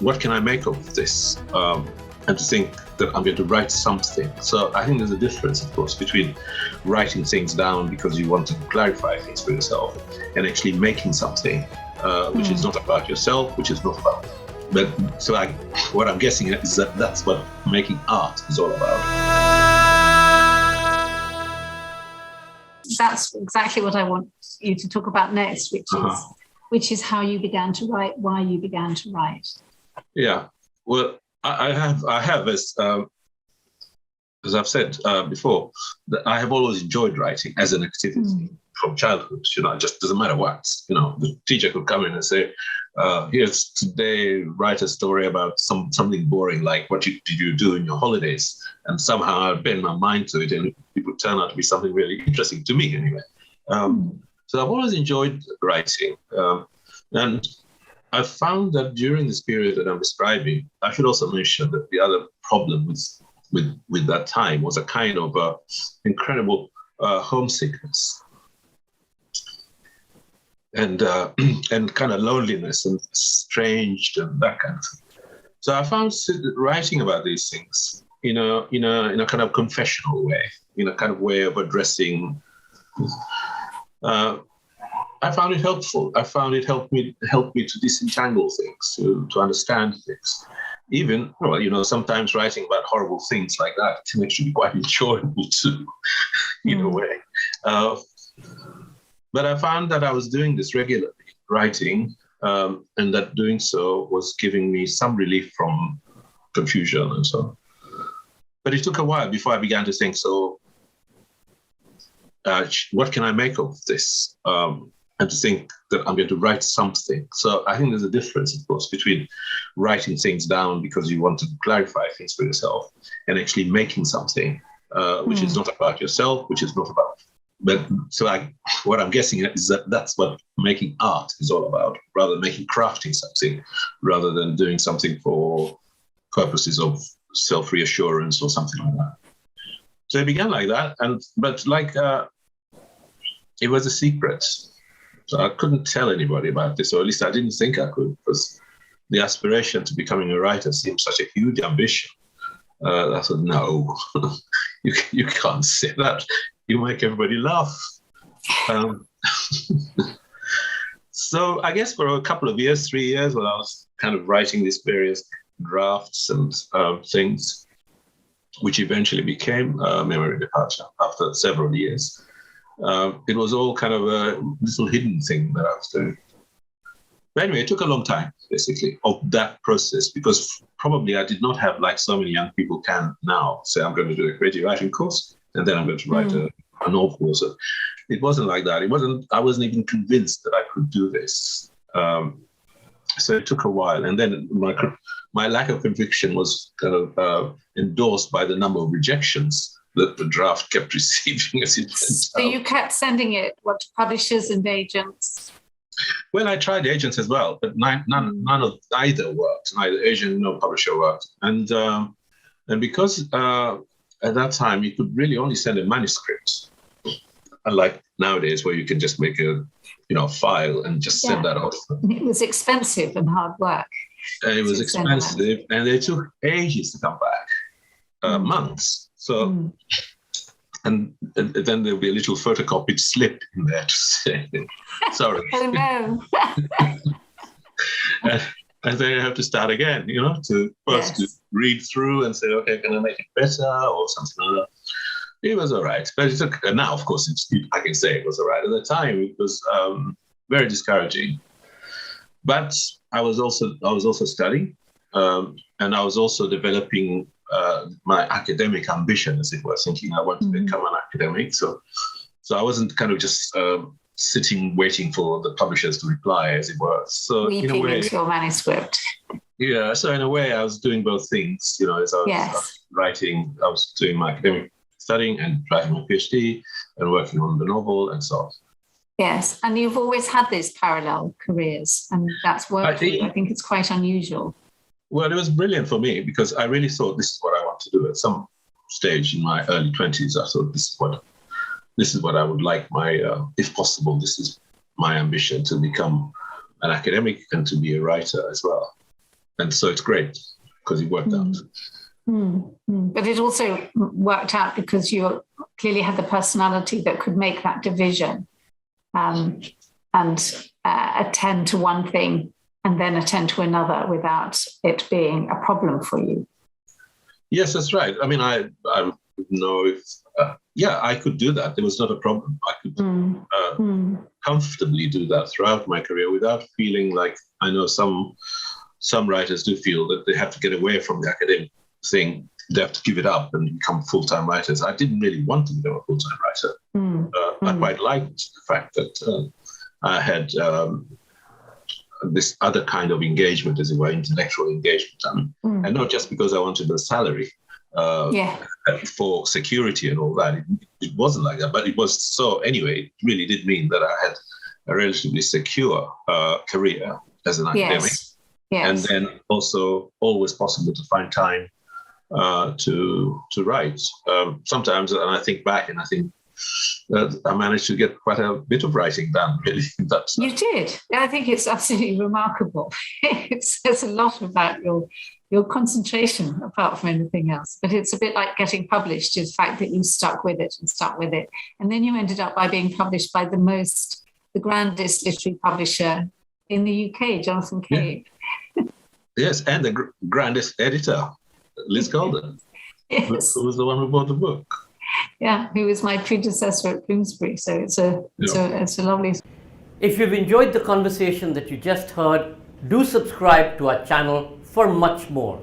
what can I make of this? And to think that I'm going to write something. So I think there's a difference, of course, between writing things down because you want to clarify things for yourself and actually making something which is not about yourself, which is not about. But so what I'm guessing is that that's what making art is all about. That's exactly what I want you to talk about next, which is how you began to write, why you began to write. Yeah, well, I have as I've said before, that I have always enjoyed writing as an activity from childhood. It just doesn't matter what. The teacher could come in and say, "Here's today, write a story about something boring, like what did you do in your holidays?" And somehow I bend my mind to it, and it would turn out to be something really interesting to me, anyway. So I've always enjoyed writing, and I found that during this period that I'm describing, I should also mention that the other problem with that time was a kind of incredible homesickness and kind of loneliness and estranged and that kind of thing. So I found writing about these things in a kind of confessional way, in a kind of way of addressing. I found it helpful. I found it helped me to disentangle things, to understand things. Even, sometimes writing about horrible things like that can actually be quite enjoyable too, in a way. But I found that I was doing this regularly, writing, and that doing so was giving me some relief from confusion and so on. But it took a while before I began to think, what can I make of this? And to think that I'm going to write something. So I think there's a difference, of course, between writing things down because you want to clarify things for yourself and actually making something which is not about yourself, which is not about. But so what I'm guessing is that that's what making art is all about, rather than crafting something, rather than doing something for purposes of self-reassurance or something like that. So it began like that, but it was a secret. So I couldn't tell anybody about this, or at least I didn't think I could, because the aspiration to becoming a writer seemed such a huge ambition. I thought, no, you can't say that. You make everybody laugh. So I guess for a couple of years, 3 years, when I was kind of writing these various drafts and things, which eventually became Memory Departure after several years. It was all kind of a little hidden thing that I was doing. But anyway, it took a long time, basically, of that process, because probably I did not have, like so many young people can now, say, I'm going to do a creative writing course, and then I'm going to write a novel. So it wasn't like that. I wasn't even convinced that I could do this. So it took a while. And then my lack of conviction was kind of endorsed by the number of rejections that the draft kept receiving as it went So you kept sending it, to publishers and agents? Well, I tried agents as well, but neither worked. Neither agent nor publisher worked. And because at that time you could really only send a manuscript, unlike nowadays where you can just make a file and just send that off. It was expensive and hard work. It was expensive, and they took ages to come back, months. So, and then there'll be a little photocopied slip in there to say, sorry. Oh, no. and then you have to start again, to first to read through and say, okay, can I make it better or something like that. It was all right. But it took, now, of course, I can say it was all right. At the time, it was very discouraging. But I was also studying, and I was also developing my academic ambition, as it were, thinking I want to become an academic. So I wasn't kind of just sitting waiting for the publishers to reply, as it were. So weeping in a way, into your manuscript. Yeah. So in a way, I was doing both things. As I was writing, I was doing my academic studying and writing my PhD and working on the novel and so on. Yes, and you've always had these parallel careers, and that's worked. I think it's quite unusual. Well, it was brilliant for me because I really thought this is what I want to do. At some stage in my early 20s, I thought this is what I would like if possible, this is my ambition, to become an academic and to be a writer as well. And so it's great because it worked out. But it also worked out because you clearly had the personality that could make that division and attend to one thing and then attend to another without it being a problem for you. Yes, that's right. I mean, I don't know if, I could do that. It was not a problem. I could comfortably do that throughout my career without feeling like, I know some writers do feel that they have to get away from the academic thing. They have to give it up and become full-time writers. I didn't really want to become a full-time writer. I quite liked the fact that I had this other kind of engagement, as it were, intellectual engagement. And not just because I wanted a salary for security and all that. It wasn't like that, but it was so anyway. It really did mean that I had a relatively secure career as an academic. Yes. And then also always possible to find time to write. Sometimes, and I think back, and I think that I managed to get quite a bit of writing done, really. You did. I think it's absolutely remarkable. It says a lot about your concentration, apart from anything else. But it's a bit like getting published, is the fact that you stuck with it. And then you ended up by being published by the grandest literary publisher in the UK, Jonathan Cave. Yes, and the grandest editor, Liz Golden, who was the one who bought the book. Yeah, who was my predecessor at Bloomsbury. So it's a lovely. If you've enjoyed the conversation that you just heard, do subscribe to our channel for much more.